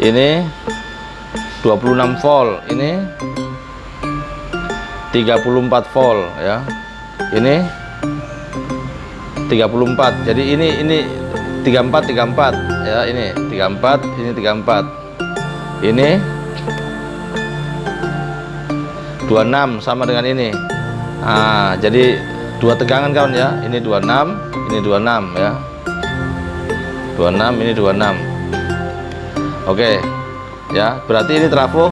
ini 26 volt, ini 34 volt ya. Ini 34. Jadi ini 34 ya, ini 34, ini 34. Ini 26 sama dengan ini. Nah, jadi dua tegangan kawan ya. Ini 26, ini 26 ya. 26, ini 26. Oke. Ya, berarti ini trafo.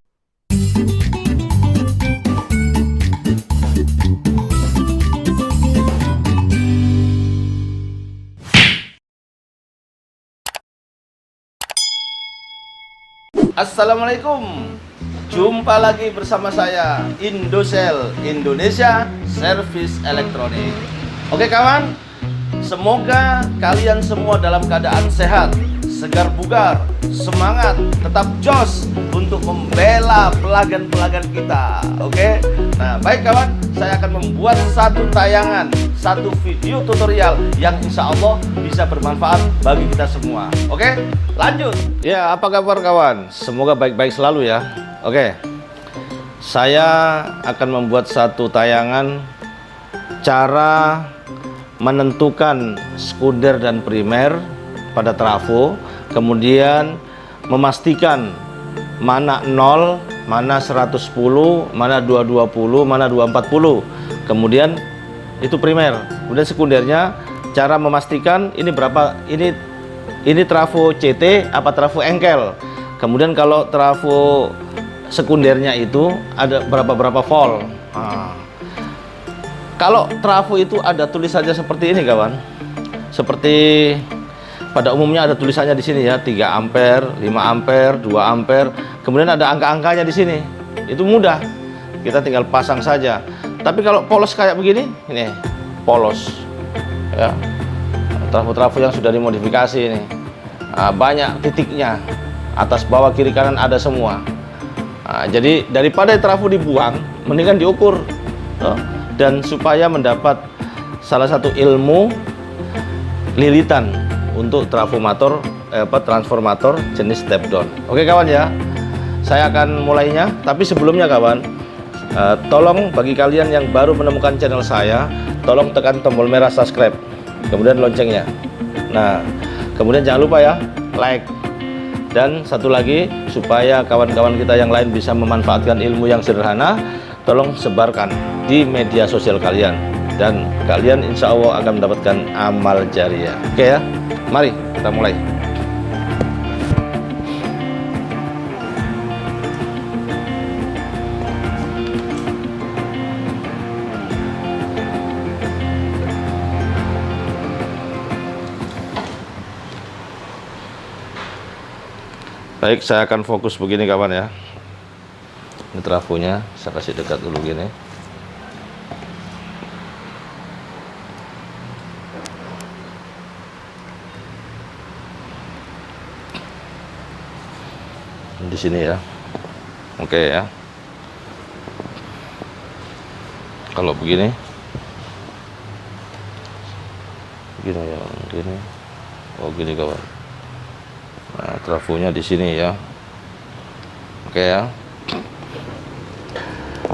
Assalamualaikum. Jumpa lagi bersama saya Indosel, Indonesia Service Elektronik. Oke kawan, semoga kalian semua dalam keadaan sehat, segar bugar, semangat, tetap jos untuk membela pelanggan-pelanggan kita. Oke. Nah, baik kawan, saya akan membuat satu tayangan, satu video tutorial yang insya Allah bisa bermanfaat bagi kita semua. Oke, lanjut. Ya, apa kabar kawan? Semoga baik-baik selalu ya. Oke, saya akan membuat satu tayangan cara menentukan sekunder dan primer pada trafo, kemudian memastikan mana 0, mana 110, mana 220, mana 240. Kemudian itu primer. Kemudian sekundernya cara memastikan ini berapa, ini trafo CT apa trafo engkel. Kemudian kalau trafo sekundernya itu ada berapa volt. Nah, kalau trafo itu ada tulisannya seperti ini kawan. Seperti pada umumnya ada tulisannya di sini ya, 3 ampere, 5 ampere, 2 ampere. Kemudian ada angka-angkanya di sini. Itu mudah. Kita tinggal pasang saja. Tapi kalau polos kayak begini, ini polos. Ya. Trafo-trafo yang sudah dimodifikasi ini. Nah, banyak titiknya. Atas, bawah, kiri, kanan ada semua. Nah, jadi daripada trafo dibuang, mendingan diukur. Dan supaya mendapat salah satu ilmu lilitan untuk transformator jenis step down. Oke kawan ya, saya akan mulainya. Tapi sebelumnya kawan, tolong bagi kalian yang baru menemukan channel saya, tolong tekan tombol merah subscribe, kemudian loncengnya. Nah, kemudian jangan lupa ya like. Dan satu lagi, supaya kawan-kawan kita yang lain bisa memanfaatkan ilmu yang sederhana, tolong sebarkan di media sosial kalian. Dan kalian insya Allah akan mendapatkan amal jariah. Oke ya, mari kita mulai. Baik, saya akan fokus begini kawan ya. Ini trafonya, saya kasih dekat dulu gini. Di sini ya. Oke ya. Kalau begini ya, gini. Oh gini kawan. Nah, trafonya di sini ya. Oke ya.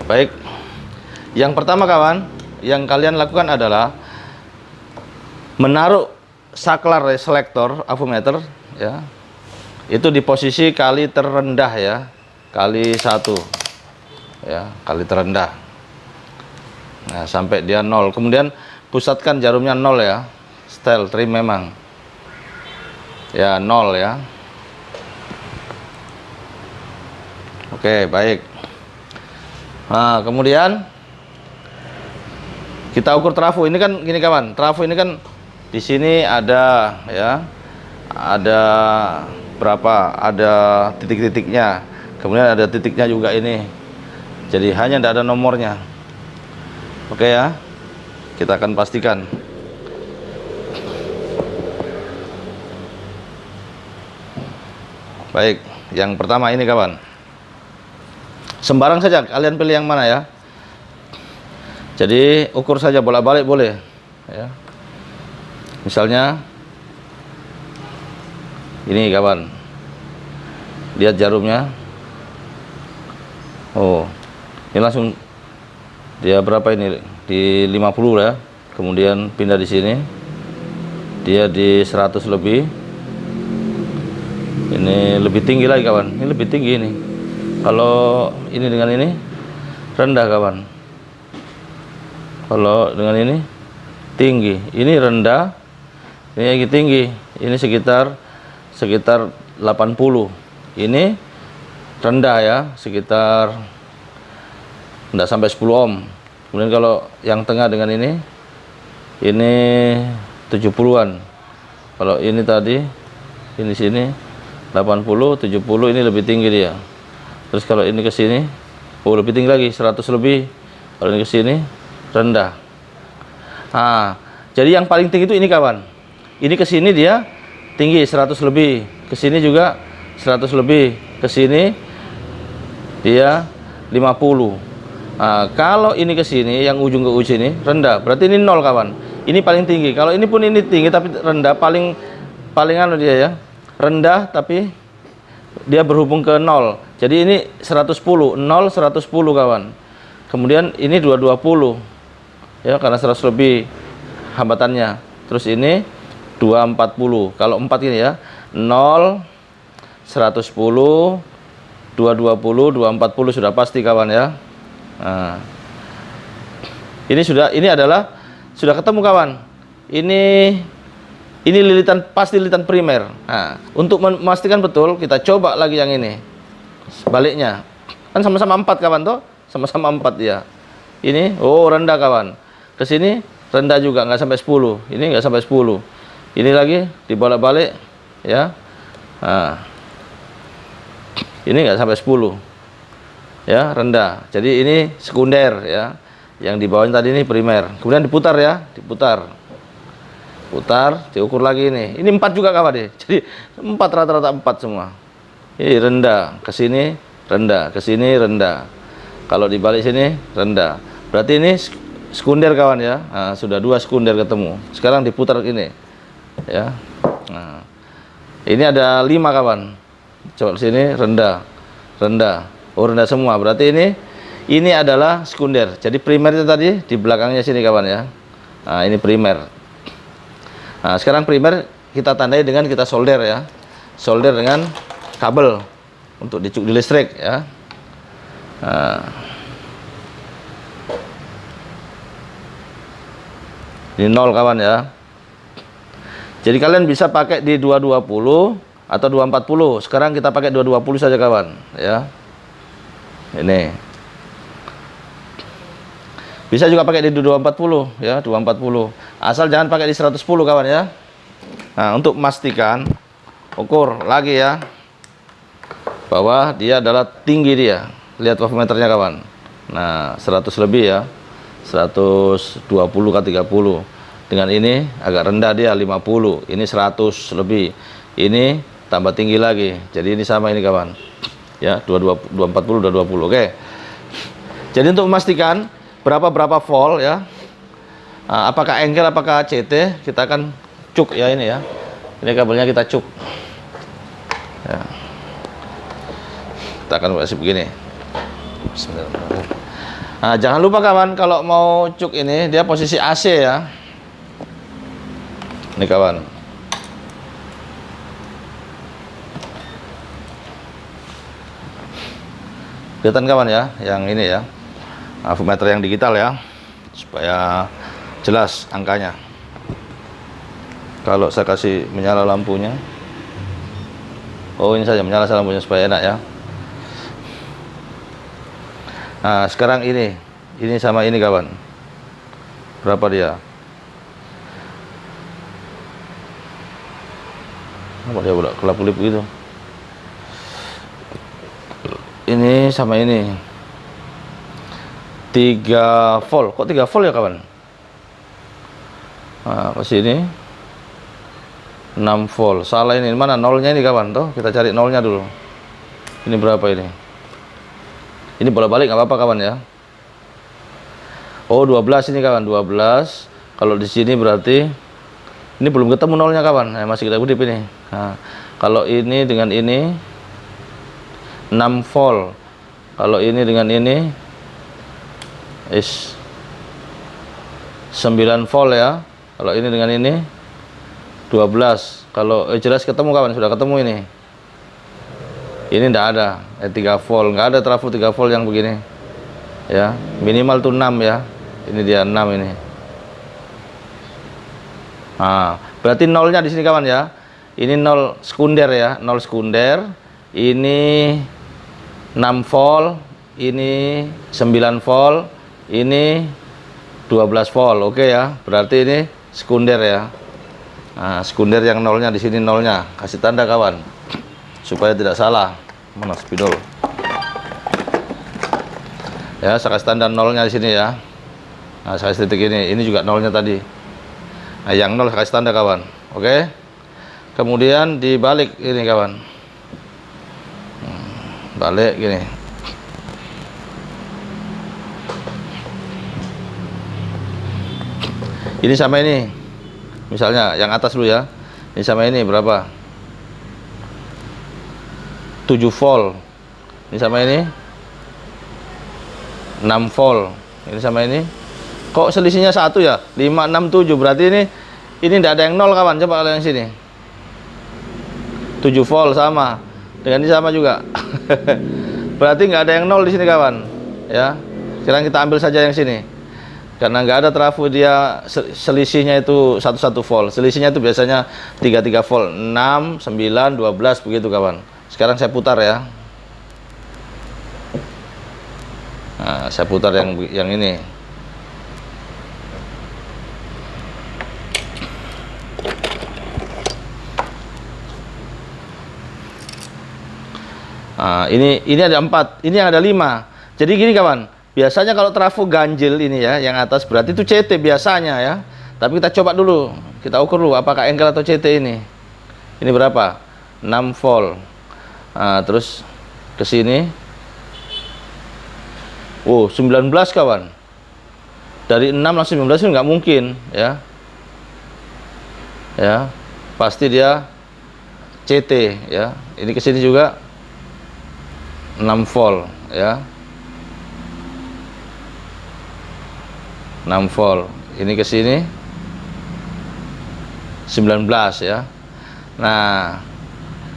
Baik. Yang pertama kawan, yang kalian lakukan adalah menaruh saklar selektor avometer ya. Itu di posisi kali terendah ya, kali 1 ya, kali terendah. Nah, sampai dia 0. Kemudian pusatkan jarumnya 0 ya. Style trim memang ya, 0 ya. Oke, baik. Nah, kemudian kita ukur trafo. Ini kan gini kawan, trafo ini kan di sini ada ya, ada berapa, ada titik-titiknya, kemudian ada titiknya juga ini, jadi hanya tidak ada nomornya. Oke ya, kita akan pastikan. Baik, yang pertama ini kawan, sembarang saja kalian pilih yang mana ya, jadi ukur saja bolak-balik boleh ya. Misalnya ini kawan, Lihat jarumnya. Oh, ini langsung dia berapa ini? Di 50 ya. Kemudian pindah di sini. Dia di 100 lebih. Ini lebih tinggi lagi kawan. Ini lebih tinggi ini. Kalau ini dengan ini rendah kawan. Kalau dengan ini tinggi. Ini rendah. Ini lagi tinggi. Ini sekitar 80. Ini rendah ya, sekitar enggak sampai 10 ohm. Kemudian kalau yang tengah dengan ini 70-an. Kalau ini tadi ini sini 80, 70, ini lebih tinggi dia. Terus kalau ini ke sini, oh lebih tinggi lagi, 100 lebih. Kalau ini ke sini rendah. Jadi yang paling tinggi itu ini kawan. Ini ke sini dia tinggi 100 lebih, ke sini juga 100 lebih, ke sini dia 50. Kalau ini ke sini yang ujung ke ujung ini rendah, berarti ini 0 kawan. Ini paling tinggi. Kalau ini pun ini tinggi tapi rendah, paling anu dia ya. Rendah tapi dia berhubung ke 0. Jadi ini 110, 0 110 kawan. Kemudian ini 220. Ya, karena 100 lebih hambatannya. Terus ini 240. Kalau 4 ini ya. 0 110 220, 240 sudah pasti kawan ya. Nah, ini adalah sudah ketemu kawan. Ini lilitan, pasti lilitan primer. Nah, untuk memastikan betul, kita coba lagi yang ini. Sebaliknya. Kan sama-sama 4 kawan toh? Sama-sama 4 ya. Ini rendah kawan. Ke sini rendah juga, nggak sampai 10. Ini nggak sampai 10. Ini lagi dibolak-balik ya. Nah, ini nggak sampai 10 ya, rendah. Jadi ini sekunder ya, yang di bawahnya tadi ini primer. Kemudian diputar ya, putar, diukur lagi ini 4 juga kawan deh. Jadi 4 rata-rata 4 semua. Ini rendah, ke sini rendah, ke sini rendah. Kalau dibalik sini rendah. Berarti ini sekunder kawan ya. Nah, sudah 2 sekunder ketemu. Sekarang diputar ini ya. Nah, ini ada 5 kawan. Coba sini rendah, rendah, rendah semua. Berarti ini adalah sekunder. Jadi primer itu tadi di belakangnya sini kawan ya. Nah, ini primer. Nah, sekarang primer kita tandai dengan kita solder ya, solder dengan kabel untuk dicuk di listrik ya. Nah, ini 0 kawan ya. Jadi kalian bisa pakai di 220 atau 240. Sekarang kita pakai 220 saja kawan ya. Ini bisa juga pakai di 240 ya, 240. Asal jangan pakai di 110 kawan ya. Nah, untuk memastikan ukur lagi ya bahwa dia adalah tinggi dia. Lihat wattmeternya kawan. Nah, 100 lebih ya. 120 ke 30. Dengan ini agak rendah dia 50. Ini 100 lebih. Ini tambah tinggi lagi. Jadi ini sama ini kawan. Ya, 240 220. Oke. Jadi untuk memastikan berapa volt ya. Apakah engkel apakah CT, kita akan cuk ya ini ya. Ini kabelnya kita cuk. Ya. Kita akan kasih begini. Bismillahirrahmanirrahim. Nah, jangan lupa kawan kalau mau cuk ini dia posisi AC ya. Ini kawan. Kelihatan kawan ya, yang ini ya, voltmeter yang digital ya, supaya jelas angkanya. Kalau saya kasih menyala lampunya, ini saja menyala lampunya supaya enak ya. Nah, sekarang ini sama ini kawan, berapa dia? Apa dia udah kelap-kelip gitu? Ini sama ini 3 volt. Kok 3 volt ya kawan? Nah, ke sini 6 volt. Salah ini. Mana nolnya ini kawan? Tuh, kita cari nolnya dulu. Ini berapa ini? Ini bolak-balik nggak apa-apa kawan ya. 12 ini kawan, 12. Kalau di sini berarti ini belum ketemu nolnya kawan. Masih kita kutip ini. Nah, kalau ini dengan ini 6 volt. Kalau ini dengan ini is 9 volt ya. Kalau ini dengan ini 12. Kalau jelas ketemu kawan, sudah ketemu ini. Ini enggak ada 3 volt, enggak ada trafo 3 volt yang begini. Ya, minimal tuh 6 ya. Ini dia 6 ini. Nah, berarti nolnya di sini kawan ya. Ini 0 sekunder ya, 0 sekunder. Ini 6 volt, ini 9 volt, ini 12 volt. Oke ya. Berarti ini sekunder ya. Nah, sekunder yang nolnya di sini nolnya. Kasih tanda kawan supaya tidak salah. Mana spidol? Ya, saya kasih tanda nolnya di sini ya. Nah, saya kasih titik ini. Ini juga nolnya tadi. Nah, yang nol saya kasih tanda kawan. Oke. Kemudian dibalik ini kawan. Balik gini. Ini sama ini. Misalnya yang atas dulu ya. Ini sama ini berapa? 7 volt. Ini sama ini 6 volt. Ini sama ini. Kok selisihnya 1 ya? 5, 6, 7. Berarti ini tidak ada yang nol kawan. Coba kalau yang sini 7 volt sama. Dengan ini sama juga. Berarti nggak ada yang nol di sini kawan. Ya. Sekarang kita ambil saja yang sini. Karena nggak ada trafo, dia selisihnya itu 1 volt. Selisihnya itu biasanya 3 volt. 6, 9, 12 begitu kawan. Sekarang saya putar ya. Nah, saya putar yang ini. Nah, ini ada 4, ini yang ada 5. Jadi gini kawan, biasanya kalau trafo ganjil ini ya, yang atas berarti itu CT biasanya ya. Tapi kita coba dulu, kita ukur dulu apakah engkel atau CT ini. Ini berapa? 6 volt. Nah, terus ke sini. Oh, 19 kawan. Dari 6 langsung 19 itu nggak mungkin ya. Ya, pasti dia CT ya. Ini ke sini juga 6 volt ya. 6 volt. Ini ke sini 19 ya. Nah,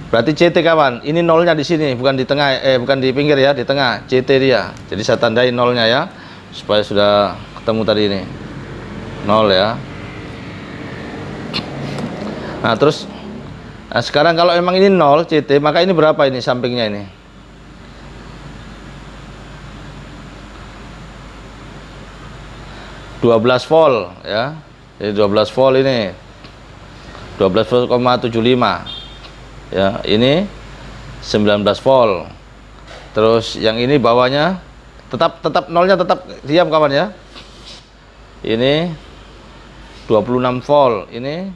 berarti CT kawan. Ini nolnya di sini, bukan di tengah, bukan di pinggir ya, di tengah. CT dia. Jadi saya tandai nolnya ya, supaya sudah ketemu tadi ini. 0 ya. Nah, terus sekarang kalau emang ini 0 CT, maka ini berapa ini sampingnya ini? (12 volt ya. Jadi 12 volt ini 12 volt,75 ya. Ini 19 volt. Terus yang ini bawahnya tetap nolnya tetap diam kawan ya. Ini 26 volt, ini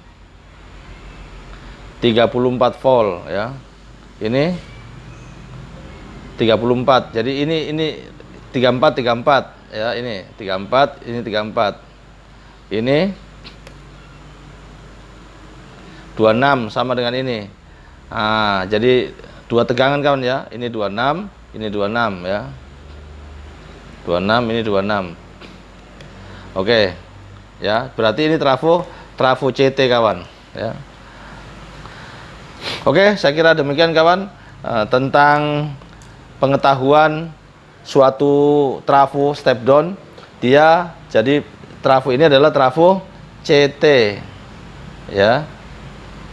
34 volt ya. Ini 34. Jadi ini 34 ya, ini 34, ini 34. Ini 26 sama dengan ini. Nah, jadi dua tegangan kawan ya. Ini 26, ini 26 ya. 26, ini 26. Oke. Ya, berarti ini trafo CT kawan ya. Oke, saya kira demikian kawan tentang pengetahuan suatu trafo step down. Dia jadi trafo ini adalah trafo CT ya.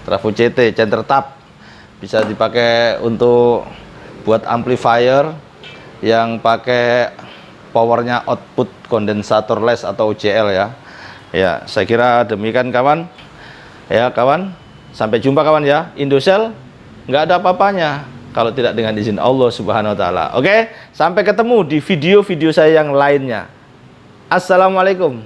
Trafo CT, center tap, bisa dipakai untuk buat amplifier yang pakai powernya output kondensator less atau OCL ya. Ya, saya kira demikian kawan. Ya kawan, sampai jumpa kawan ya. Indocell nggak ada apa-apanya kalau tidak dengan izin Allah Subhanahu wa taala. Oke, sampai ketemu di video-video saya yang lainnya. Assalamualaikum.